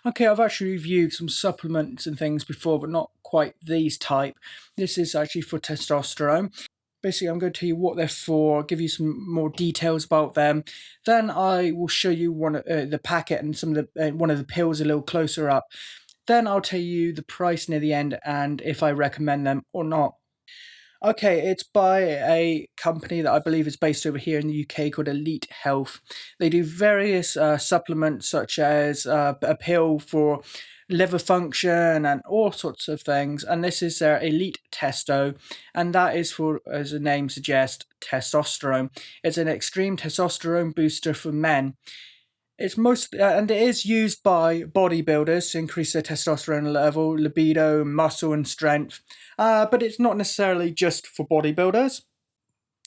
Okay, I've actually reviewed some supplements and things before, but not quite these type. This is actually for testosterone. Basically, I'm going to tell you what they're for, give you some more details about them. Then I will show you the packet and some of the one of the pills a little closer up. Then I'll tell you the price near the end and if I recommend them or not. Okay, it's by a company that I believe is based over here in the UK called Elite Health. They do various supplements such as a pill for liver function and all sorts of things. And this is their Elite Testo, and that is for, as the name suggests, testosterone. It's an extreme testosterone booster for men. It's most and it is used by bodybuilders to increase their testosterone level, libido, muscle, and strength. But it's not necessarily just for bodybuilders.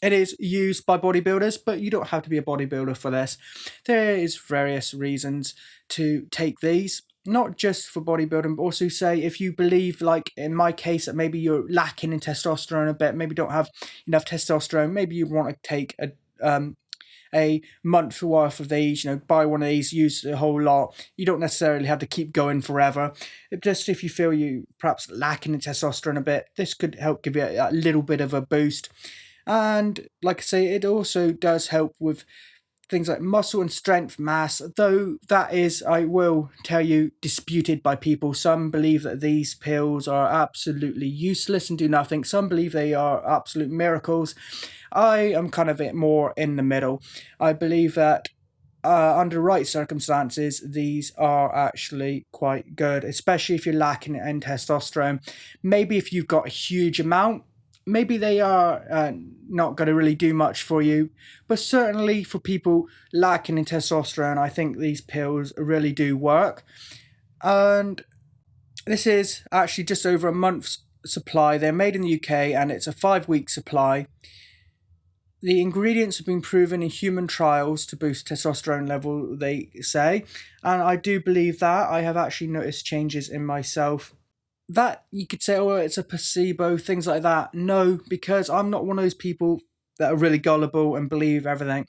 It is used by bodybuilders, but you don't have to be a bodybuilder for this. There is various reasons to take these, not just for bodybuilding, but also say if you believe, like in my case, that maybe you're lacking in testosterone a bit, maybe don't have enough testosterone, maybe you want to take a month worth of these, buy one of these, use the whole lot. You don't necessarily have to keep going forever. Just if you feel you perhaps lacking in testosterone a bit, this could help give you a little bit of a boost. And like I say, it also does help with things like muscle and strength mass, though that is, I will tell you, disputed by people. Some believe that these pills are absolutely useless and do nothing. Some believe they are absolute miracles. I am kind of more in the middle. I believe that under right circumstances, these are actually quite good, especially if you're lacking in testosterone. Maybe if you've got a huge amount, maybe they are not going to really do much for you. But certainly for people lacking in testosterone, I think these pills really do work. And this is actually just over a month's supply. They're made in the UK and it's a 5 week supply. The ingredients have been proven in human trials to boost testosterone level, they say, and I do believe that. I have actually noticed changes in myself. That you could say, oh, it's a placebo, things like that. No, because I'm not one of those people that are really gullible and believe everything.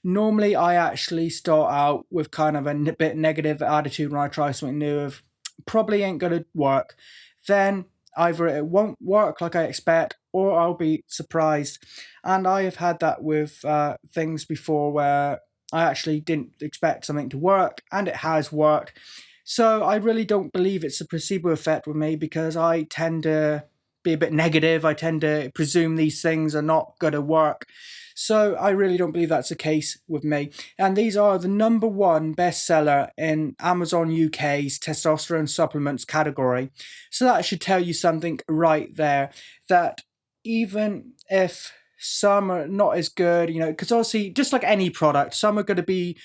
Normally, I actually start out with kind of a bit negative attitude when I try something new of probably ain't going to work. Then either it won't work like I expect or I'll be surprised. And I have had that with things before where I actually didn't expect something to work and it has worked. So I really don't believe it's a placebo effect with me because I tend to be a bit negative. I tend to presume these things are not going to work. So I really don't believe that's the case with me. And these are the number one bestseller in Amazon UK's testosterone supplements category. So that should tell you something right there, that even if some are not as good, because obviously, just like any product, some are going to be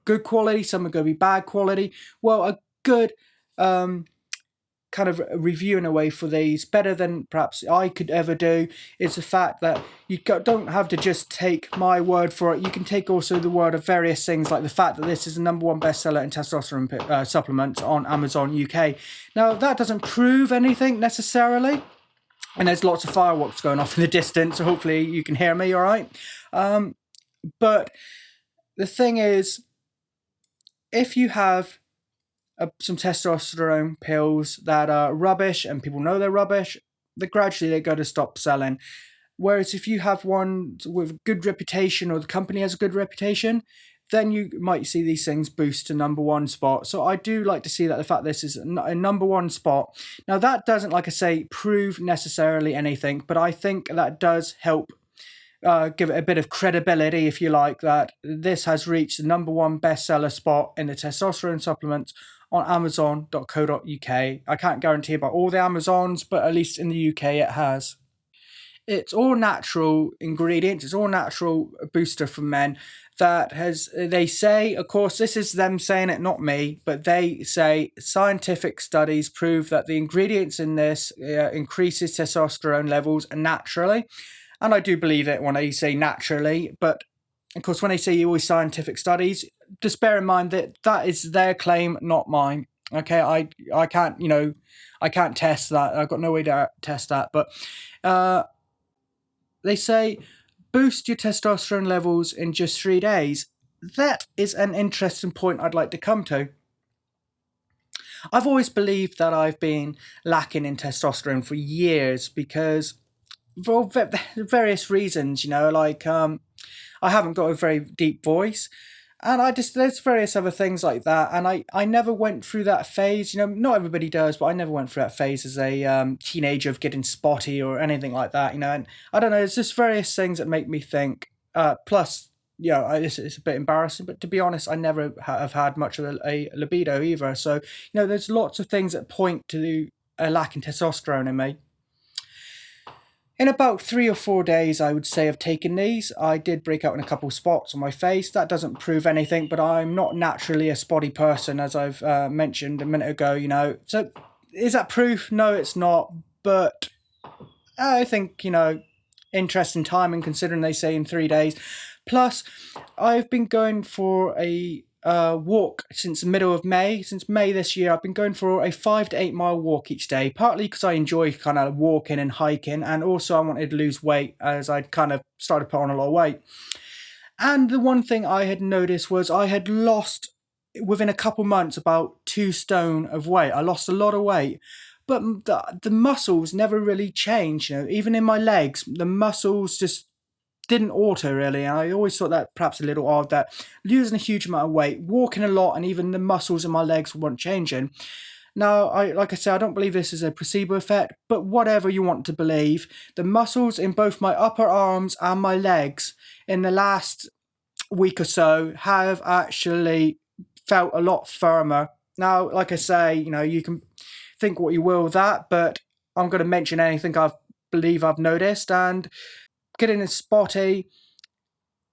good quality, some are going to be bad quality. Well, a good kind of review in a way for these, better than perhaps I could ever do, is the fact that you don't have to just take my word for it. You can take also the word of various things, like the fact that this is the number one bestseller in testosterone supplements on Amazon UK. Now, that doesn't prove anything necessarily, and there's lots of fireworks going off in the distance, so hopefully you can hear me all right. But the thing is, if you have some testosterone pills that are rubbish and people know they're rubbish, they're going to stop selling. Whereas if you have one with good reputation or the company has a good reputation, then you might see these things boost to number one spot. So I do like to see that the fact this is a number one spot. Now that doesn't, like I say, prove necessarily anything, but I think that does help give it a bit of credibility, if you like, that this has reached the number one bestseller spot in the testosterone supplements on Amazon.co.uk. I can't guarantee about all the Amazons, but at least in the UK it has. It's all natural ingredients, it's all natural booster for men that has, they say, of course, this is them saying it, not me, but they say scientific studies prove that the ingredients in this increases testosterone levels naturally. And I do believe it when I say naturally, but of course, when they say always scientific studies, just bear in mind that that is their claim, not mine. Okay, I can't, I can't test that. I've got no way to test that. But uh, they say boost your testosterone levels in just 3 days. That is an interesting point I'd like to come to. I've always believed that I've been lacking in testosterone for years because for various reasons, like I haven't got a very deep voice. And I just, there's various other things like that. And I never went through that phase. Not everybody does, but I never went through that phase as a teenager of getting spotty or anything like that, And I don't know, it's just various things that make me think. Plus, it's a bit embarrassing, but to be honest, I never have had much of a libido either. So, there's lots of things that point to a lack in testosterone in me. In about 3 or 4 days, I would say, of taking these, I did break out in a couple spots on my face. That doesn't prove anything, but I'm not naturally a spotty person, as I've mentioned a minute ago, So, is that proof? No, it's not. But I think, interesting timing considering they say in 3 days. Plus, I've been going for a walk since the middle of May. Since May this year, I've been going for a 5 to 8 mile walk each day, partly because I enjoy kind of walking and hiking, and also I wanted to lose weight as I'd kind of started to put on a lot of weight. And the one thing I had noticed was I had lost, within a couple months, about 2 stone of weight. I lost a lot of weight. But the muscles never really changed, even in my legs, the muscles just didn't alter really. And I always thought that perhaps a little odd that losing a huge amount of weight, walking a lot, and even the muscles in my legs weren't changing. Now, like I said, I don't believe this is a placebo effect, but whatever you want to believe, the muscles in both my upper arms and my legs in the last week or so have actually felt a lot firmer. Now, like I say, you can think what you will of that, but I'm going to mention anything I believe I've noticed, and getting a spotty,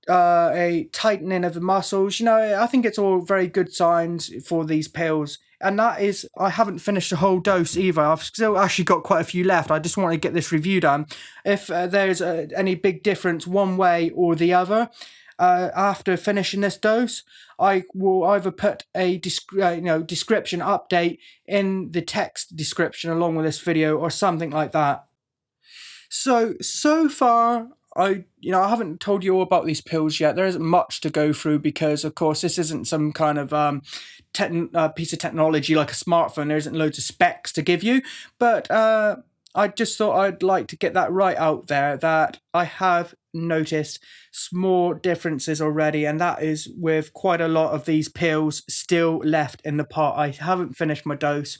a tightening of the muscles. I think it's all very good signs for these pills. And that is, I haven't finished the whole dose either. I've still actually got quite a few left. I just want to get this review done. If there's any big difference one way or the other, after finishing this dose, I will either put a description update in the text description along with this video or something like that. So far, I haven't told you all about these pills yet. There isn't much to go through because, of course, this isn't some kind of piece of technology like a smartphone. There isn't loads of specs to give you, but I just thought I'd like to get that right out there that I have noticed small differences already, and that is with quite a lot of these pills still left in the pot. I haven't finished my dose.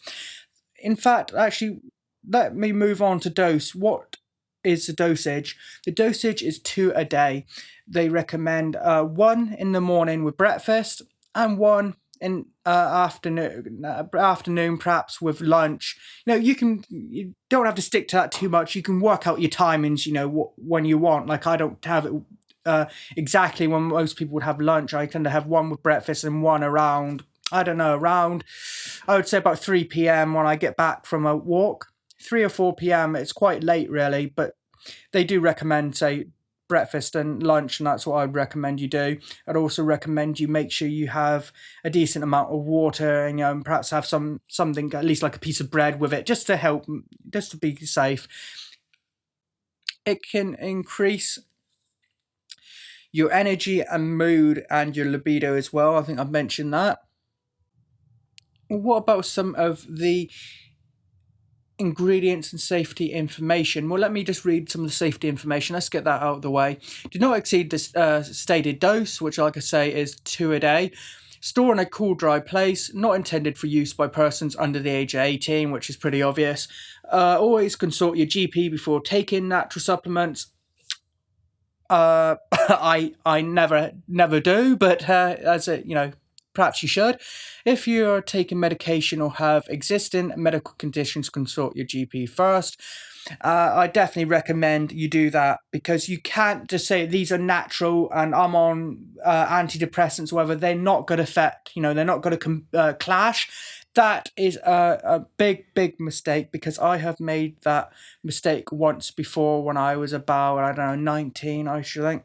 In fact, actually, let me move on to dose. What is the dosage? The dosage is 2 a day. They recommend one in the morning with breakfast and one in afternoon perhaps with lunch. You don't have to stick to that too much. You can work out your timings, when you want. Like I don't have it exactly when most people would have lunch. I tend to have one with breakfast and one around, I don't know, around, I would say about 3 p.m. when I get back from a walk. 3 or 4 p.m. It's quite late, really, but they do recommend, say, breakfast and lunch, and that's what I'd recommend you do. I'd also recommend you make sure you have a decent amount of water, and perhaps have something, at least like a piece of bread with it, just to help, just to be safe. It can increase your energy and mood and your libido as well. I think I've mentioned that. What about some of the ingredients and safety information? Well, let me just read some of the safety information. Let's get that out of the way. Do not exceed the stated dose, which, like I say, is 2 a day. Store in a cool, dry place, not intended for use by persons under the age of 18, which is pretty obvious. Always consult your GP before taking natural supplements. I never do, but as a perhaps you should. If you're taking medication or have existing medical conditions, consult your GP first. I definitely recommend you do that because you can't just say these are natural and I'm on antidepressants, whether they're not going to affect, they're not going to clash. That is a big mistake because I have made that mistake once before when I was about, I don't know, 19, I should think.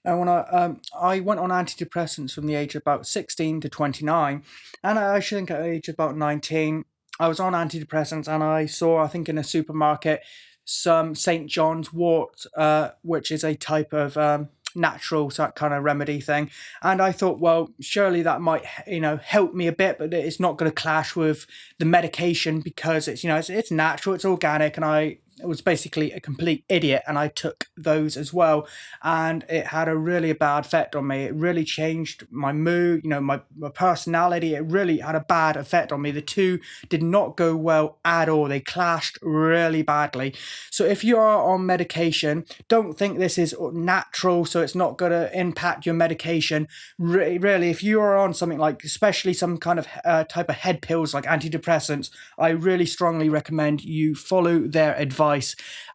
And when I went on antidepressants from the age of about 16 to 29, and I actually think at the age of about 19, I was on antidepressants and I saw, I think in a supermarket, some St. John's wort, which is a type of natural, so that kind of remedy thing. And I thought, well, surely that might, help me a bit, but it's not going to clash with the medication because it's natural, it's organic, and I was basically a complete idiot and I took those as well, and it had a really bad effect on me. It really changed my mood, my personality. It really had a bad effect on me. The two did not go well at all. They clashed really badly. So if you are on medication, don't think this is natural, so it's not going to impact your medication. Really, if you are on something like, especially some kind of type of head pills like antidepressants, I really strongly recommend you follow their advice.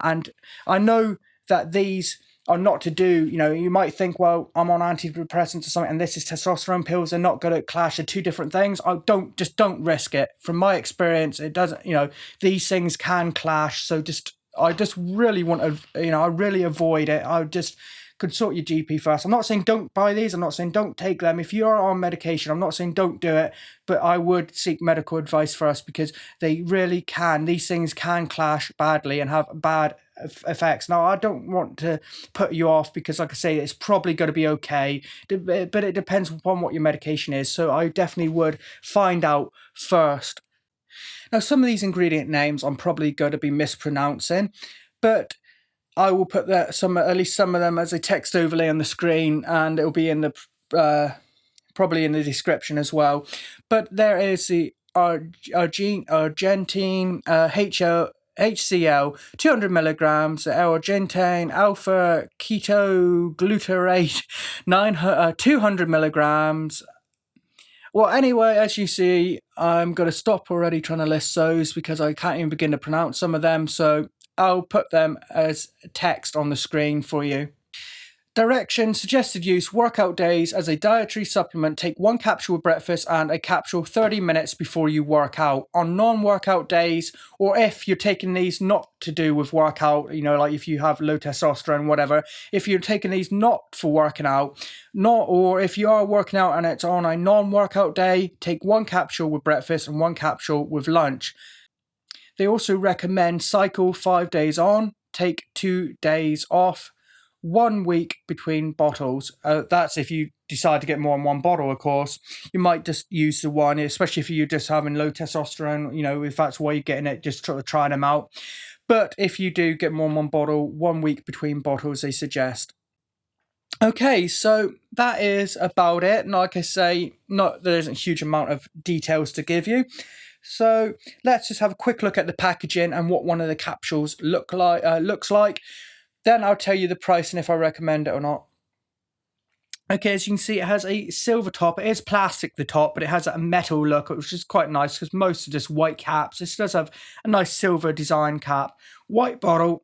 And I know that these are not to do, you might think, well, I'm on antidepressants or something and this is testosterone pills. They're not going to clash. They're two different things. Don't risk it. From my experience, it doesn't, these things can clash. So I just really want to, I really avoid it. I would just consult your GP first. I'm not saying don't buy these. I'm not saying don't take them. If you are on medication, I'm not saying don't do it, but I would seek medical advice first, because these things can clash badly and have bad effects. Now, I don't want to put you off, because like I say, it's probably going to be okay, but it depends upon what your medication is. So I definitely would find out first. Now, some of these ingredient names I'm probably going to be mispronouncing, but I will put at least some of them as a text overlay on the screen, and it'll be in the probably in the description as well. But there is the Argentine HCl 200 milligrams, Argentine alpha ketoglutarate 200 milligrams. Well, anyway, as you see, I'm going to stop already trying to list those because I can't even begin to pronounce some of them. So I'll put them as text on the screen for you. Direction: suggested use, workout days as a dietary supplement. Take 1 capsule with breakfast and a capsule 30 minutes before you work out. On non-workout days, or if you're taking these not to do with workout, like if you have low testosterone, whatever, if you're taking these not for working out, or if you are working out and it's on a non-workout day, take 1 capsule with breakfast and 1 capsule with lunch. They also recommend cycle 5 days on, take 2 days off, 1 week between bottles. That's if you decide to get more than 1 bottle, of course. You might just use the one, especially if you're just having low testosterone, if that's why you're getting it, just sort of trying them out. But if you do get more than 1 bottle, 1 week between bottles, they suggest. Okay, so that is about it. And like I say, there isn't a huge amount of details to give you. So let's just have a quick look at the packaging and what one of the capsules looks like. Then I'll tell you the price and if I recommend it or not. Okay, as you can see, it has a silver top. It is plastic, the top, but it has a metal look, which is quite nice because most are just white caps. This does have a nice silver design cap. White bottle.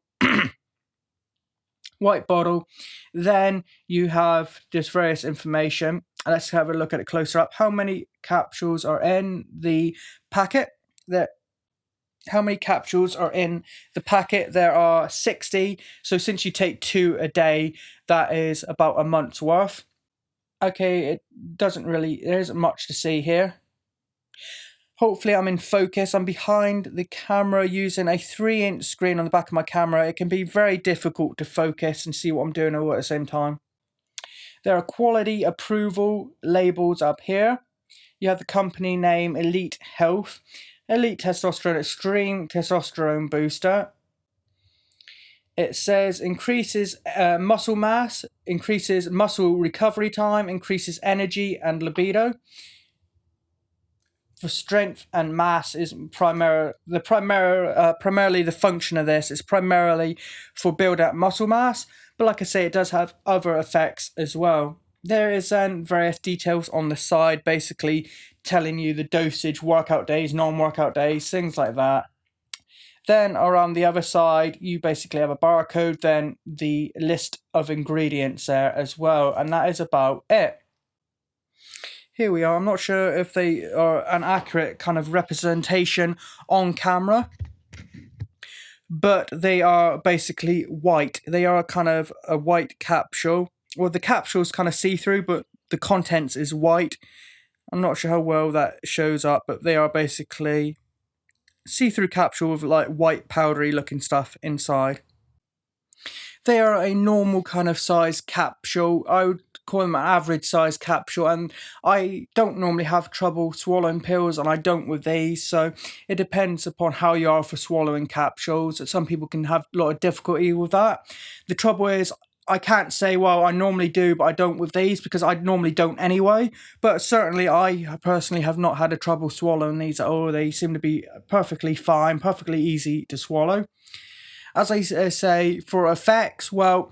White bottle. Then you have just various information. Let's have a look at it closer up. How many capsules are in the packet? How many capsules are in the packet? There are 60. So since you take 2 a day, that is about a month's worth. Okay, there isn't much to see here. Hopefully I'm in focus. I'm behind the camera using a 3-inch screen on the back of my camera. It can be very difficult to focus and see what I'm doing all at the same time. There are quality approval labels up here. You have the company name, Elite Health, Elite Testosterone Extreme Testosterone Booster. It says increases muscle mass, increases muscle recovery time, increases energy and libido. For strength and mass is primarily the function of this is primarily for build up muscle mass, but like I say, it does have other effects as well. There is then various details on the side, basically telling you the dosage, workout days, non-workout days, things like that. Then around the other side, you basically have a barcode, then the list of ingredients there as well, and that is about it. Here we are. I'm not sure if they are an accurate kind of representation on camera, but they are basically white. They are kind of a white capsule. Well, the capsule's kind of see-through, but the contents is white. I'm not sure how well that shows up, but they are basically see-through capsule with like white powdery looking stuff inside. they are a normal kind of size capsule. I would call them an average size capsule, and I don't normally have trouble swallowing pills, and I don't with these. So it depends upon how you are for swallowing capsules. Some people can have a lot of difficulty with that. The trouble is, I can't say, well, I normally do, but I don't with these, because I normally don't anyway. But certainly, I personally have not had a trouble swallowing these at all. They seem to be perfectly fine, perfectly easy to swallow. As I say, for effects, well,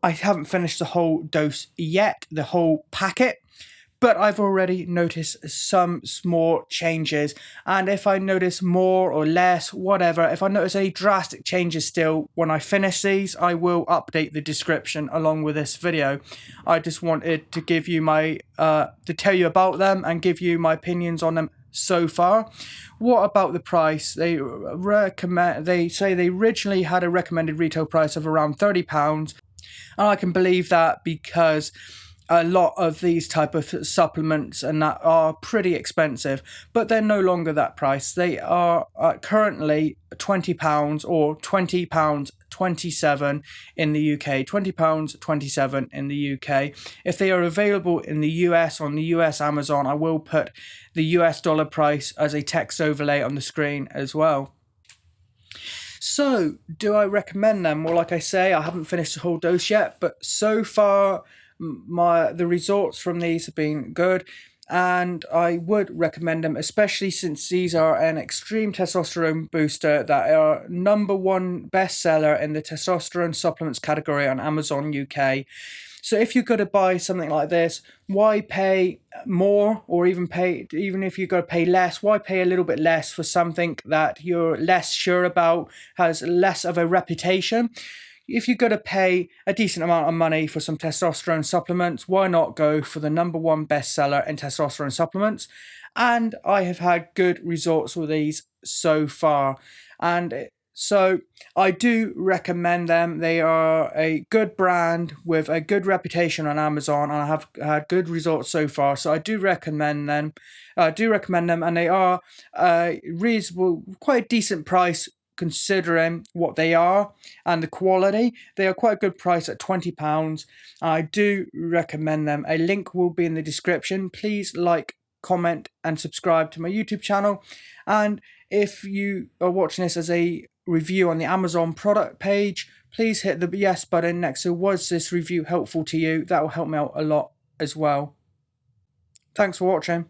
I haven't finished the whole dose yet, the whole packet, but I've already noticed some small changes. And if I notice more or less, whatever, if I notice any drastic changes still when I finish these, I will update the description along with this video. I just wanted to give you to tell you about them and give you my opinions on them so far. What about the price? They say they originally had a recommended retail price of around £30, and I can believe that because a lot of these type of supplements and that are pretty expensive, but they're no longer that price. They are currently £20 or £20.27 in the UK, £20.27 in the UK. If they are available in the US on the US Amazon, I will put the US dollar price as a text overlay on the screen as well. So, do I recommend them? Well, like I say, I haven't finished the whole dose yet, but so far, the results from these have been good, and I would recommend them, especially since these are an extreme testosterone booster that are #1 bestseller in the testosterone supplements category on Amazon UK. So if you're going to buy something like this, why pay more, or even if you're going to pay less, why pay a little bit less for something that you're less sure about, has less of a reputation? If you're going to pay a decent amount of money for some testosterone supplements, why not go for the #1 bestseller in testosterone supplements? And I have had good results with these so far. And so I do recommend them. They are a good brand with a good reputation on Amazon, and I have had good results so far. So I do recommend them. And they are reasonable, quite a decent price considering what they are and the quality. They are quite a good price at £20. I do recommend them. A link will be in the description. Please like, comment, and subscribe to my YouTube channel. And if you are watching this as a review on the Amazon product page, please hit the yes button next to was this review helpful to you. That will help me out a lot as well. Thanks for watching.